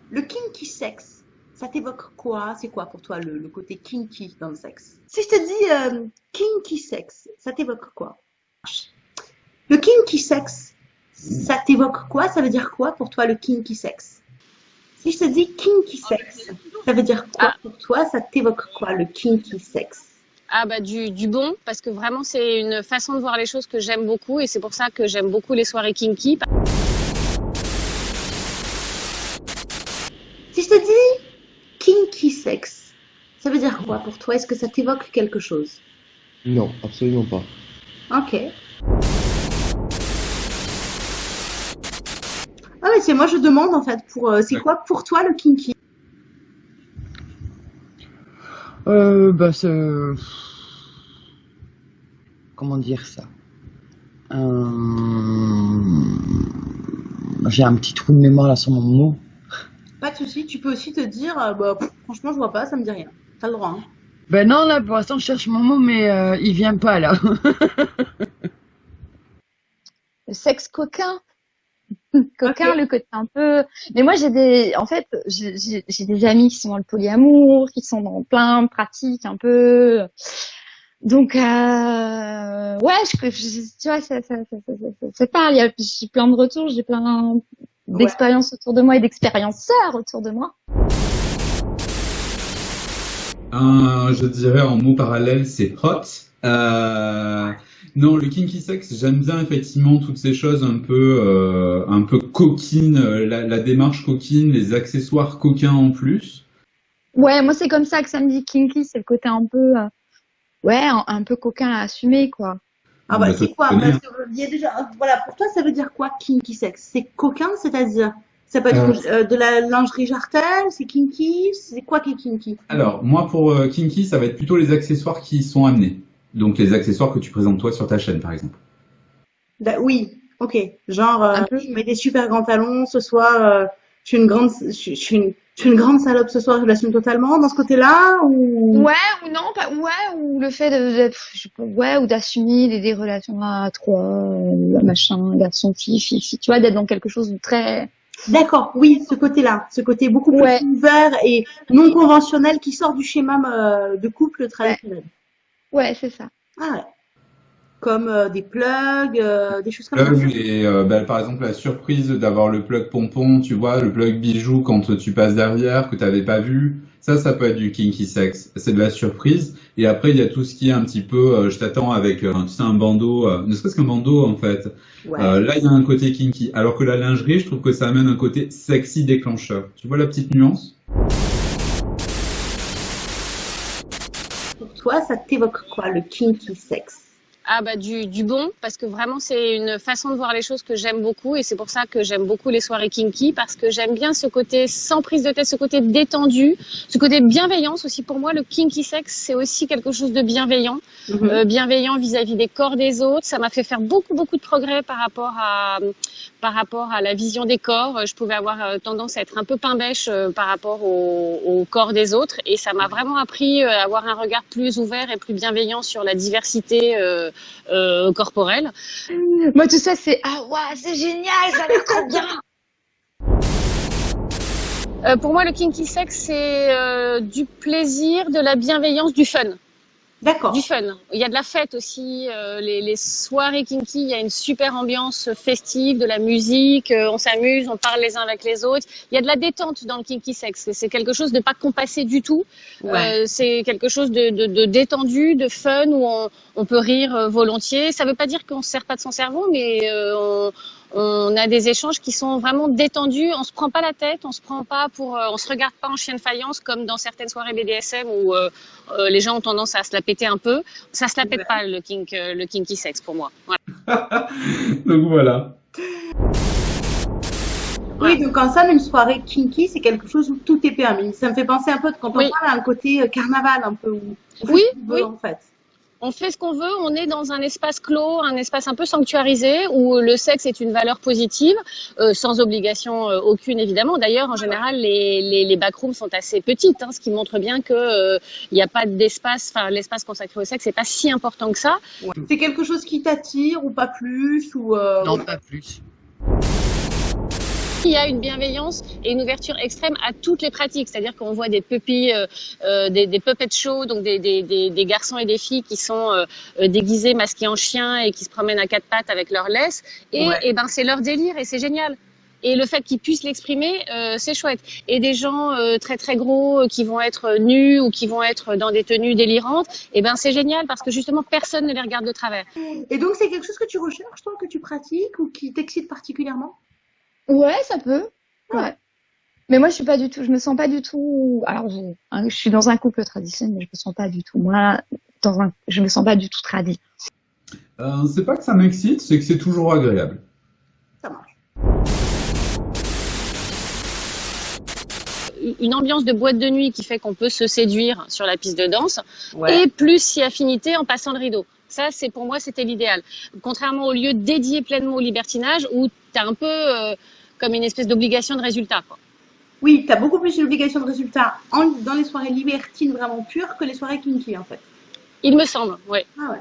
Le kinky sexe, ça t'évoque quoi? C'est quoi pour toi le côté kinky dans le sexe? Si je te dis kinky sexe, ça t'évoque quoi? Le kinky sexe, ça t'évoque quoi? Ça veut dire quoi pour toi le kinky sexe? Si je te dis kinky sexe, ça veut dire quoi Ah, pour toi? Ça t'évoque quoi le kinky sexe? ah bah du bon, parce que vraiment c'est une façon de voir les choses que j'aime beaucoup et c'est pour ça que j'aime beaucoup les soirées kinky. Si je te dis kinky sexe, ça veut dire quoi pour toi? Est-ce que ça t'évoque quelque chose? Non, absolument pas. Ok. Ah mais c'est moi je demande en fait pour c'est quoi pour toi le kinky? Bah, comment dire ça? J'ai un petit trou de mémoire là sur mon mot. Pas de souci, tu peux aussi te dire franchement je vois pas, ça me dit rien. T'as le droit. Hein. Ben non, là, pour l'instant, je cherche mon mot, mais il vient pas, là. Le sexe coquin. Ok. Coquin, le côté un peu. Mais moi, en fait, j'ai des amis qui sont dans le polyamour, qui sont dans plein de pratiques un peu. Donc, ouais, tu vois, ça parle. J'ai plein de retours, j'ai plein Ouais. d'expériences autour de moi et d'expérienceurs autour de moi. Je dirais en mot parallèle, c'est hot. Non, le kinky sex, j'aime bien effectivement toutes ces choses un peu coquines, la démarche coquine, les accessoires coquins en plus. Ouais, moi, c'est comme ça que ça me dit kinky, c'est le côté un peu, ouais, un peu coquin à assumer, quoi. Ah Bon, bah bah, toi, c'est tu quoi? connais, Parce hein. que il y a déjà voilà, pour toi ça veut dire quoi kinky sex? C'est coquin, c'est-à-dire ça peut être Euh, de la lingerie jartel, c'est kinky, c'est quoi qui est kinky? alors, moi pour kinky, ça va être plutôt les accessoires qui y sont amenés. Donc les accessoires que tu présentes toi sur ta chaîne, par exemple. Oui, ok. Genre Un peu. je mets des super grands talons ce soir, je suis une grande salope ce soir, je l'assume totalement dans ce côté-là ou Ouais ou non, pas, ouais, ou le fait je sais pas, ouais, ou d'assumer des relations à trois, machin, garçon, fille, tu vois, d'être dans quelque chose de très, d'accord, oui, ce côté-là, ce côté beaucoup plus ouais, ouvert et non conventionnel qui sort du schéma de couple ouais, traditionnel. ouais, c'est ça. Ah ouais. Comme des plugs, des choses comme ça. Plug et bah, par exemple la surprise d'avoir le plug pompon, tu vois, le plug bijou quand tu passes derrière que t'avais pas vu, ça peut être du kinky sex, c'est de la surprise. Et après il y a tout ce qui est un petit peu, je t'attends avec, tu sais, un bandeau, ne serait-ce qu'un bandeau en fait. Ouais. Là il y a un côté kinky, alors que la lingerie, je trouve que ça amène un côté sexy déclencheur. Tu vois la petite nuance? Pour toi, ça t'évoque quoi, le kinky sex? Ah bah du bon, parce que vraiment c'est une façon de voir les choses que j'aime beaucoup et c'est pour ça que j'aime beaucoup les soirées kinky, parce que j'aime bien ce côté sans prise de tête, ce côté détendu, ce côté bienveillance aussi. Pour moi, le kinky sex, c'est aussi quelque chose de bienveillant, Mhm. bienveillant vis-à-vis des corps des autres. Ça m'a fait faire beaucoup de progrès par rapport à la vision des corps. Je pouvais avoir tendance à être un peu pain-bêche par rapport au corps des autres et ça m'a vraiment appris à avoir un regard plus ouvert et plus bienveillant sur la diversité corporelle. Moi, tout ça, c'est, ah, ouais, c'est génial, ça a l'air trop bien. Pour moi, le kinky sex, c'est du plaisir, de la bienveillance, du fun. Du D'accord. fun. Il y a de la fête aussi. Les soirées kinky, il y a une super ambiance festive, de la musique. On s'amuse, on parle les uns avec les autres. Il y a de la détente dans le kinky sex. C'est quelque chose de pas compassé du tout. Ouais. C'est quelque chose de détendu, de fun, où on peut rire volontiers. Ça veut pas dire qu'on se sert pas de son cerveau, mais on a des échanges qui sont vraiment détendus. On se prend pas la tête, on se prend pas on se regarde pas en chien de faïence comme dans certaines soirées BDSM où les gens ont tendance à se la péter un peu. Ça se la pète pas le kinky sex pour moi. Voilà. Donc voilà. Oui, donc en somme, une soirée kinky, c'est quelque chose où tout est permis. Ça me fait penser un peu quand on Oui, parle à un côté carnaval, un peu où on fait oui, ce qu'on veut oui. en fait. On fait ce qu'on veut, on est dans un espace clos, un espace un peu sanctuarisé où le sexe est une valeur positive, sans obligation aucune évidemment. D'ailleurs, en général, les backrooms sont assez petites, hein, ce qui montre bien que il n'y a pas d'espace, enfin l'espace consacré au sexe n'est pas si important que ça. Ouais. C'est quelque chose qui t'attire ou pas plus ou Non, pas plus. qu'il y a une bienveillance et une ouverture extrême à toutes les pratiques. C'est-à-dire qu'on voit des puppies, des puppet shows, donc des garçons et des filles qui sont déguisés, masqués en chiens et qui se promènent à quatre pattes avec leur laisse. Et ben c'est leur délire et c'est génial. Et le fait qu'ils puissent l'exprimer, c'est chouette. Et des gens très très gros qui vont être nus ou qui vont être dans des tenues délirantes, et ben c'est génial parce que justement personne ne les regarde de travers. Et donc c'est quelque chose que tu recherches, toi, que tu pratiques ou qui t'excite particulièrement? Ouais, ça peut. Ouais. Mais moi, je me sens pas du tout. Alors, je suis dans un couple traditionnel, mais je me sens pas du tout. Moi, je me sens pas du tout tradie. C'est pas que ça m'excite, c'est que c'est toujours agréable. Ça marche. Une ambiance de boîte de nuit qui fait qu'on peut se séduire sur la piste de danse Ouais. et plus si affinité en passant le rideau. Ça, pour moi, c'était l'idéal. Contrairement au lieu dédié pleinement au libertinage où tu as un peu comme une espèce d'obligation de résultat, quoi. Oui, tu as beaucoup plus une obligation de résultat dans les soirées libertines vraiment pures que les soirées kinky, en fait. Il me semble, ouais. Ah ouais.